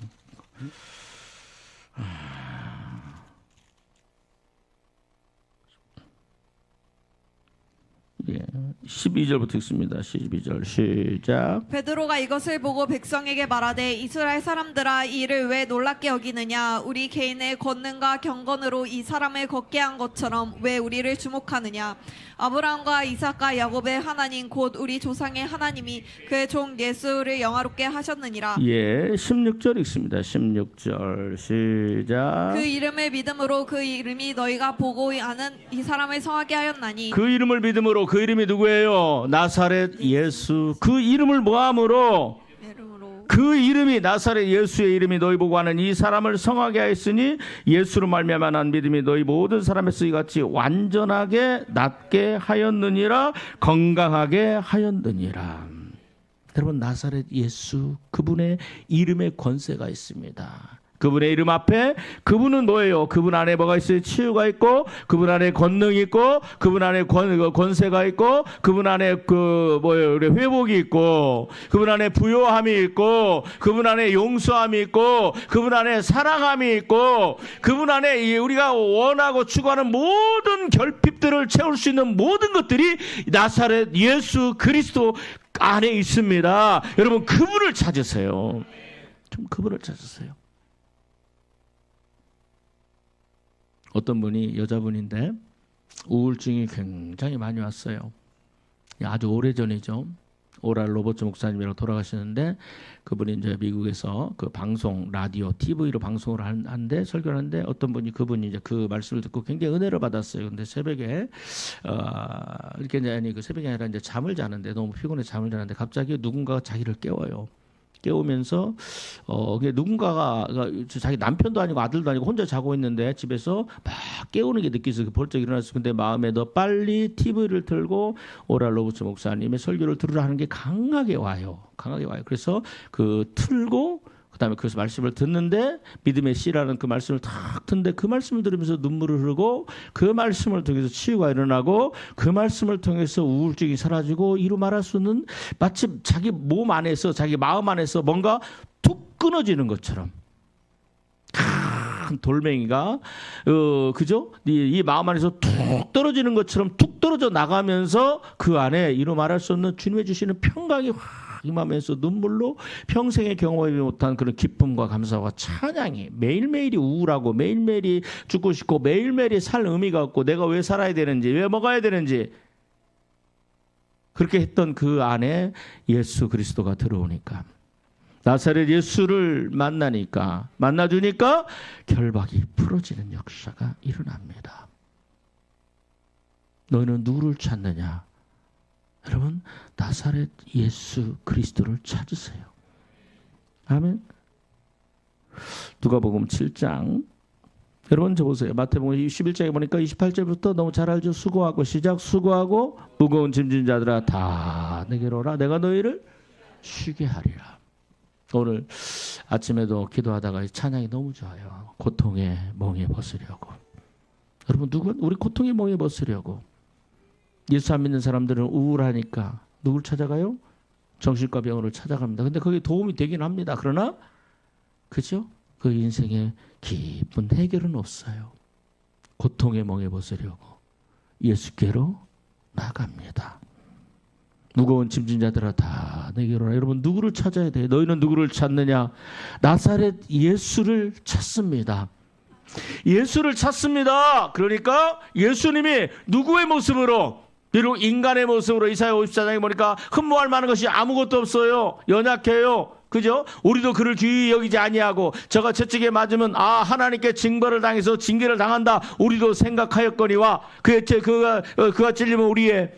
예, 12절부터 읽습니다. 12절 시작. 베드로가 이것을 보고 백성에게 말하되 이스라엘 사람들아 이 일을 왜 놀랍게 여기느냐 우리 개인의 권능과 경건으로 이 사람을 걷게 한 것처럼 왜 우리를 주목하느냐 아브라함과 이삭과 야곱의 하나님 곧 우리 조상의 하나님이 그의 종 예수를 영화롭게 하셨느니라. 예, 16절 읽습니다. 16절 시작. 그 이름을 믿음으로 그 이름이 너희가 보고 아는 이 사람을 성하게 하였나니 그 이름을 믿음으로 그 이름이 누구예요? 나사렛 예수. 그 이름을 모함으로 그 이름이 나사렛 예수의 이름이 너희 보고 하는 이 사람을 성하게 하였으니 예수로 말미암아 난 믿음이 너희 모든 사람에서 이같이 완전하게 낫게 하였느니라 건강하게 하였느니라. 여러분 나사렛 예수 그분의 이름에 권세가 있습니다. 그분의 이름 앞에 그분은 뭐예요? 그분 안에 뭐가 있어요? 치유가 있고 그분 안에 권능이 있고 그분 안에 권세가 있고 그분 안에 회복이 있고 그분 안에 부요함이 있고 그분 안에 용서함이 있고 그분 안에 사랑함이 있고 그분 안에 우리가 원하고 추구하는 모든 결핍들을 채울 수 있는 모든 것들이 나사렛 예수 그리스도 안에 있습니다. 여러분 그분을 찾으세요. 좀 그분을 찾으세요. 어떤 분이 여자분인데 우울증이 굉장히 많이 왔어요. 아주 오래전이죠. 오랄 로버츠 목사님이라고 돌아가시는데 그분이 이제 미국에서 그 방송 라디오 TV로 방송을 하는데 설교를 하는데 어떤 분이 그분이 이제 그 말씀을 듣고 굉장히 은혜를 받았어요. 근데 새벽에 이렇게 이제 그 새벽이 아니라 이제 잠을 자는데 너무 피곤해 잠을 자는데 갑자기 누군가가 자기를 깨워요. 깨우면서 누군가가 자기 남편도 아니고 아들도 아니고 혼자 자고 있는데 집에서 막 깨우는 게 느껴서 벌쩍 일어났어. 근데 마음에 너 빨리 TV를 틀고 오랄 로버츠 목사님의 설교를 들으라 하는 게 강하게 와요. 그래서 그 틀고 그다음에 그 말씀을 듣는데 믿음의 씨라는 그 말씀을 탁 듣는데 그 말씀을 들으면서 눈물을 흐르고 그 말씀을 통해서 치유가 일어나고 그 말씀을 통해서 우울증이 사라지고 이루 말할 수는 마치 자기 몸 안에서 자기 마음 안에서 뭔가 툭 끊어지는 것처럼 큰 돌멩이가 그죠? 이 마음 안에서 툭 떨어지는 것처럼 툭 떨어져 나가면서 그 안에 이루 말할 수 없는 주님의 주시는 평강이 확 임하면서 눈물로 평생에 경험하지 못한 그런 기쁨과 감사와 찬양이 매일매일이 우울하고 매일매일이 죽고 싶고 매일매일이 살 의미가 없고 내가 왜 살아야 되는지 왜 먹어야 되는지 그렇게 했던 그 안에 예수 그리스도가 들어오니까 나사렛 예수를 만나주니까 결박이 풀어지는 역사가 일어납니다. 너희는 누구를 찾느냐? 여러분 나사렛 예수 그리스도를 찾으세요. 아멘. 누가복음 7장 여러분 저 보세요. 마태복음 11장에 보니까 28절부터 너무 잘 알죠. 수고하고 시작. 수고하고 무거운 짐진 자들아 다 내게로 오라. 내가 너희를 쉬게 하리라. 오늘 아침에도 기도하다가 찬양이 너무 좋아요. 고통의 멍에 벗으려고. 여러분 우리 고통의 멍에 벗으려고. 예수 안 믿는 사람들은 우울하니까 누굴 찾아가요? 정신과 병원을 찾아갑니다. 근데 그게 도움이 되긴 합니다. 그러나 그죠? 그 인생에 깊은 해결은 없어요. 고통의 멍에 벗으려고 예수께로 나갑니다. 무거운 짐진 자들아 다 내게로 오라. 여러분 누구를 찾아야 돼요? 너희는 누구를 찾느냐? 나사렛 예수를 찾습니다. 예수를 찾습니다. 그러니까 예수님이 누구의 모습으로 비록 인간의 모습으로 이사야 54장에 보니까 흠모할 만한 것이 아무것도 없어요. 연약해요. 그죠? 우리도 그를 귀히 여기지 아니하고 저가 채찍에 맞으면 하나님께 징벌을 당해서 징계를 당한다. 우리도 생각하였거니와 그가 찔리면 우리의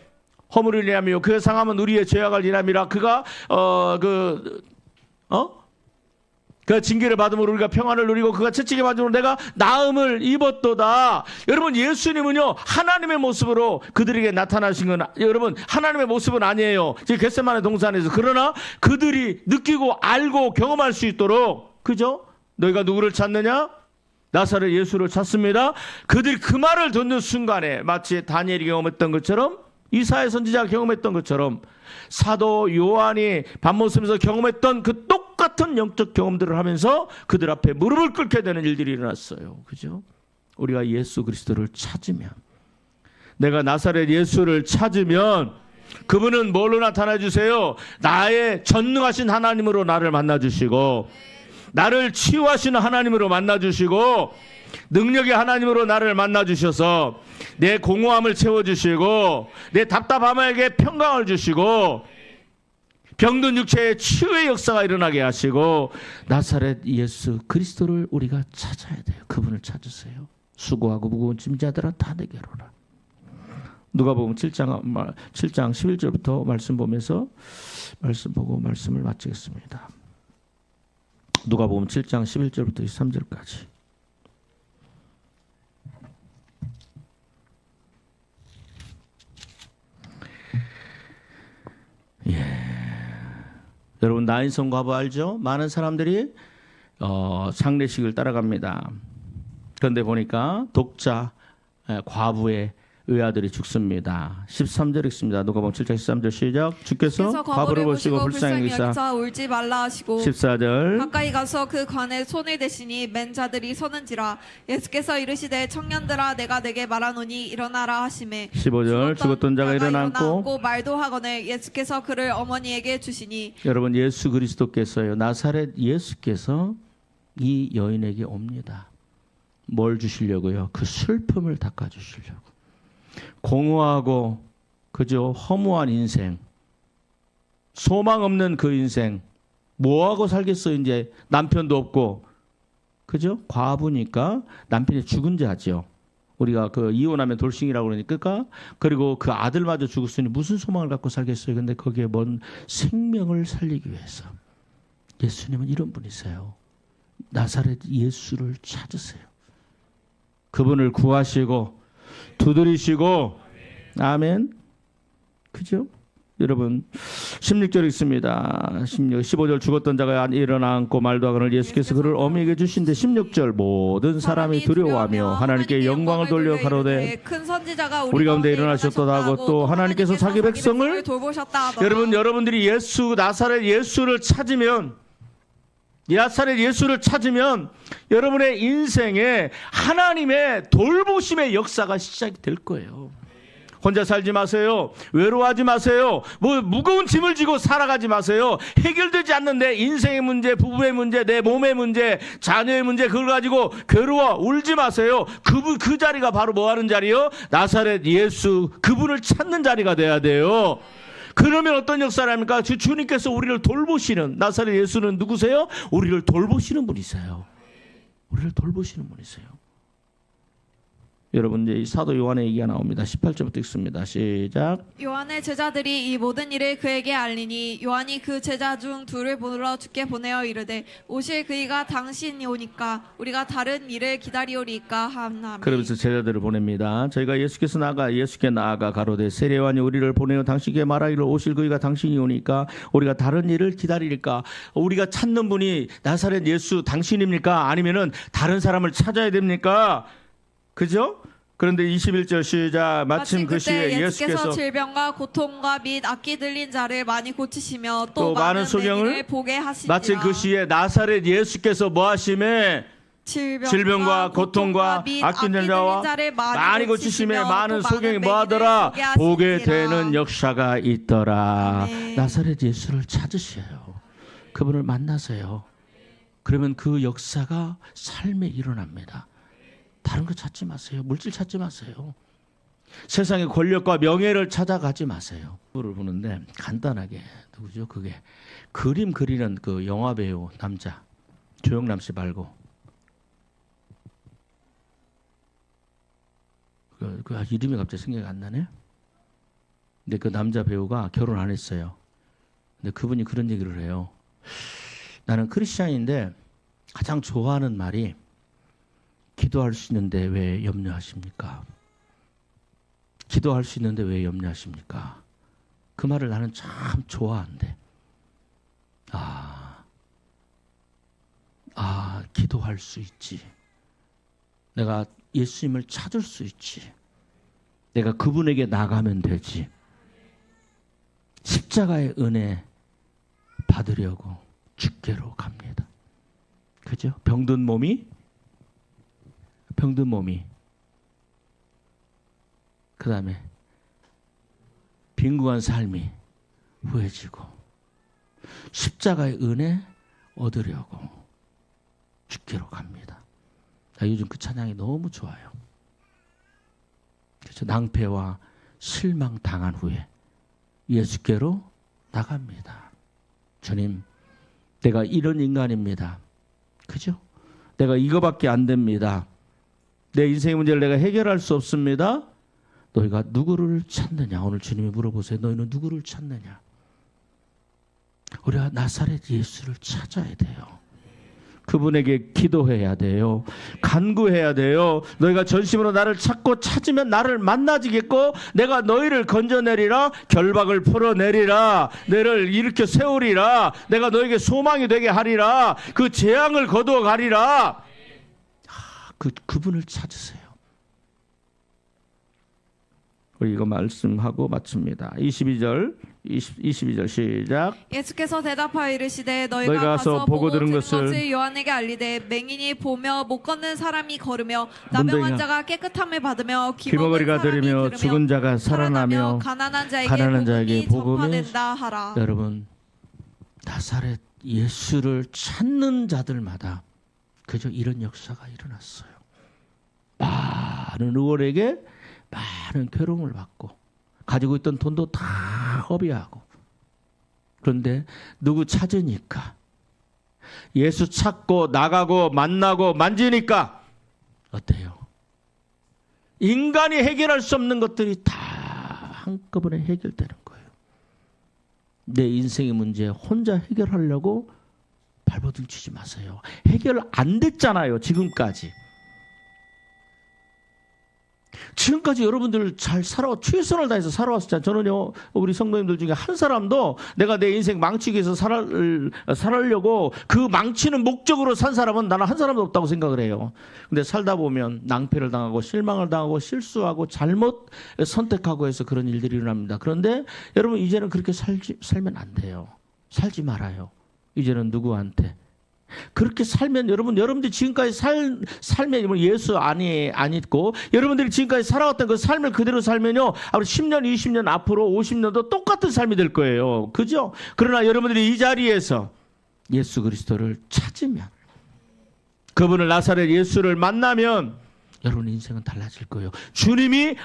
허물을 인하며 그가 상하면 우리의 죄악을 인함이라. 그가 그 징계를 받음으로 우리가 평안을 누리고 그가 채찍에 맞음으로 내가 나음을 입었도다. 여러분 예수님은요 하나님의 모습으로 그들에게 나타나신 건 여러분 하나님의 모습은 아니에요. 지금 겟세마네 동산에서. 그러나 그들이 느끼고 알고 경험할 수 있도록 그죠? 너희가 누구를 찾느냐? 나사렛 예수를 찾습니다. 그들이 그 말을 듣는 순간에 마치 다니엘이 경험했던 것처럼 이사야 선지자가 경험했던 것처럼 사도 요한이 밤모습에서 경험했던 그 똑같은 영적 경험들을 하면서 그들 앞에 무릎을 꿇게 되는 일들이 일어났어요. 그죠? 우리가 예수 그리스도를 찾으면 내가 나사렛 예수를 찾으면 그분은 뭘로 나타나 주세요? 나의 전능하신 하나님으로 나를 만나 주시고 나를 치유하시는 하나님으로 만나 주시고 능력의 하나님으로 나를 만나 주셔서 내 공허함을 채워주시고 내 답답함에게 평강을 주시고 병든 육체의 치유의 역사가 일어나게 하시고 나사렛 예수 그리스도를 우리가 찾아야 돼요. 그분을 찾으세요. 수고하고 무거운 짐자들아 다 내게로 오라. 누가복음 7장 11절부터 말씀 보면서 말씀 보고 말씀을 마치겠습니다. 누가복음 7장 11절부터 23절까지. 여러분 나인성 과부 알죠? 많은 사람들이 장례식을 따라갑니다. 그런데 보니까 독자 과부의 의아들이 죽습니다. 13절 읽습니다. 누가복음 7장 13절 시작. 주께서 과부를 보시고 불쌍히 여기사 울지 말라 하시고 14절 가까이 가서 그 관에 손을 대시니 맨 자들이 서는지라. 예수께서 이르시되 청년들아 내가 내게 말하노니 일어나라 하시매 15절 죽었던 자가 일어났고 말도 하거늘 예수께서 그를 어머니에게 주시니. 여러분 예수 그리스도께서요 나사렛 예수께서 이 여인에게 옵니다. 뭘 주시려고요? 그 슬픔을 닦아주시려고. 공허하고 그저 허무한 인생, 소망 없는 그 인생, 뭐하고 살겠어? 이제 남편도 없고 그죠? 과부니까 남편이 죽은 자죠. 우리가 그 이혼하면 돌싱이라고 그러니까. 그리고 그 아들마저 죽었으니 무슨 소망을 갖고 살겠어요? 근데 거기에 뭔 생명을 살리기 위해서 예수님은 이런 분이세요. 나사렛 예수를 찾으세요. 그분을 구하시고 두드리시고 아멘. 그죠? 여러분 16절 있습니다. 15절 죽었던 자가 일어나 앉고 말도 하거늘 예수께서 그를 어미에게 주신데 16절 모든 사람이 두려워하며 하나님께 영광을 돌려 가로되 큰 선지자가 우리 가운데 일어나셨도다 하고 또 하나님께서 자기 백성을 돌보셨다 하더라. 여러분들이 나사렛 예수를 찾으면 여러분의 인생에 하나님의 돌보심의 역사가 시작이 될 거예요. 혼자 살지 마세요. 외로워하지 마세요. 무거운 짐을 지고 살아가지 마세요. 해결되지 않는 내 인생의 문제, 부부의 문제, 내 몸의 문제, 자녀의 문제, 그걸 가지고 괴로워 울지 마세요. 그 자리가 바로 뭐 하는 자리요? 나사렛 예수, 그분을 찾는 자리가 돼야 돼요. 그러면 어떤 역사를 합니까? 주님께서 우리를 돌보시는, 나사렛 예수는 누구세요? 우리를 돌보시는 분이세요. 우리를 돌보시는 분이세요. 여러분, 이제 사도 요한의 얘기가 나옵니다. 18절부터 읽습니다. 시작. 요한의 제자들이 이 모든 일을 그에게 알리니 요한이 그 제자 중 둘을 불러 주께 보내어 이르되 오실 그이가 당신이 오니까 우리가 다른 일을 기다리오리까 하나니. 그러면서 제자들을 보냅니다. 저희가 예수께 나아가 가로되 세례요한이 우리를 보내어 당신께 말하기를 오실 그이가 당신이 오니까 우리가 다른 일을 기다릴까. 우리가 찾는 분이 나사렛 예수 당신입니까? 아니면은 다른 사람을 찾아야 됩니까? 그죠? 그런데 21절 시작. 마침 그 시에 예수께서 질병과 고통과 및 악기 들린 자를 많이 고치시며 또 많은 소경을 보게 하시니라. 마침 그 시에 나사렛 예수께서 뭐 하심에 질병과 고통과 악기 들린 자와 많이 고치심에 많은 소경이 뭐 하더라? 보게 되는 역사가 있더라. 나사렛 예수를 찾으셔요. 그분을 만나세요. 그러면 그 역사가 삶에 일어납니다. 다른 거 찾지 마세요. 물질 찾지 마세요. 세상의 권력과 명예를 찾아가지 마세요. 그를 보는데 간단하게 누구죠? 그게 그림 그리는 그 영화 배우 남자 조영남 씨 말고 그 이름이 갑자기 생각이 안 나네. 근데 그 남자 배우가 결혼 안 했어요. 근데 그분이 그런 얘기를 해요. 나는 크리스찬인데 가장 좋아하는 말이 기도할 수 있는데 왜 염려하십니까? 기도할 수 있는데 왜 염려하십니까? 그 말을 나는 참 좋아한대. 기도할 수 있지. 내가 예수님을 찾을 수 있지. 내가 그분에게 나가면 되지. 십자가의 은혜 받으려고 주께로 갑니다. 그죠? 병든 몸이 그 다음에 빈궁한 삶이 후해지고 십자가의 은혜 얻으려고 주께로 갑니다. 요즘 그 찬양이 너무 좋아요. 그래서 낭패와 실망 당한 후에 예수께로 나갑니다. 주님, 내가 이런 인간입니다. 그죠? 내가 이거밖에 안 됩니다. 내 인생의 문제를 내가 해결할 수 없습니다. 너희가 누구를 찾느냐? 오늘 주님이 물어보세요. 너희는 누구를 찾느냐? 우리가 나사렛 예수를 찾아야 돼요. 그분에게 기도해야 돼요. 간구해야 돼요. 너희가 전심으로 나를 찾으면 나를 만나지겠고 내가 너희를 건져내리라. 결박을 풀어내리라. 너를 일으켜 세우리라. 내가 너에게 소망이 되게 하리라. 그 재앙을 거두어 가리라. 그분을 찾으세요. 우리 이거 말씀하고 마칩니다. 22절 시작. 예수께서 대답하여 이르시되 너희가 가서 보고 들은 것을 요한에게 알리되 맹인이 보며 못 걷는 사람이 걸으며 나병 자가 깨끗함을 받으며 귀머거리가 들으며 죽은 자가 살아나며 가난한 자에게 복음이 전파된다 하라. 여러분, 나사렛 예수를 찾는 자들마다 그저 이런 역사가 일어났어요. 많은 의원에게 많은 괴로움을 받고 가지고 있던 돈도 다 허비하고, 그런데 누구 찾으니까, 예수 찾고 나가고 만나고 만지니까 어때요? 인간이 해결할 수 없는 것들이 다 한꺼번에 해결되는 거예요. 내 인생의 문제 혼자 해결하려고 발버둥 치지 마세요. 해결 안 됐잖아요, 지금까지. 지금까지 여러분들 잘 최선을 다해서 살아왔었잖아요. 저는요, 우리 성도님들 중에 한 사람도 내가 내 인생 망치기 위해서 살으려고 그 망치는 목적으로 산 사람은 나는 한 사람도 없다고 생각을 해요. 근데 살다 보면 낭패를 당하고 실망을 당하고 실수하고 잘못 선택하고 해서 그런 일들이 일어납니다. 그런데 여러분, 이제는 그렇게 살면 안 돼요. 살지 말아요. 이제는 누구한테. 그렇게 살면 여러분들이 지금까지 살면 예수 안 있고 여러분들이 지금까지 살아왔던 그 삶을 그대로 살면요, 앞으로 10년, 20년 앞으로 50년도 똑같은 삶이 될 거예요. 그죠? 그러나 여러분들이 이 자리에서 예수 그리스도를 찾으면, 그분을 나사렛 예수를 만나면 여러분 인생은 달라질 거예요.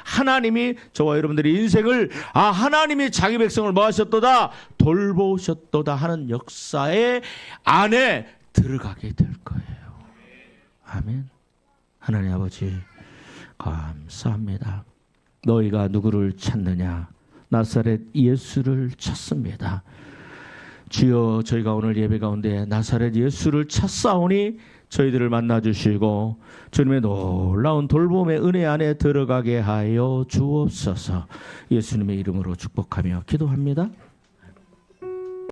하나님이 저와 여러분들의 인생을 하나님이 자기 백성을 뭐 하셨도다? 돌보셨도다 하는 역사의 안에 들어가게 될 거예요. 아멘. 하나님 아버지 감사합니다. 너희가 누구를 찾느냐? 나사렛 예수를 찾습니다. 주여, 저희가 오늘 예배 가운데 나사렛 예수를 찾사오니 저희들을 만나주시고 주님의 놀라운 돌봄의 은혜 안에 들어가게 하여 주옵소서. 예수님의 이름으로 축복하며 기도합니다.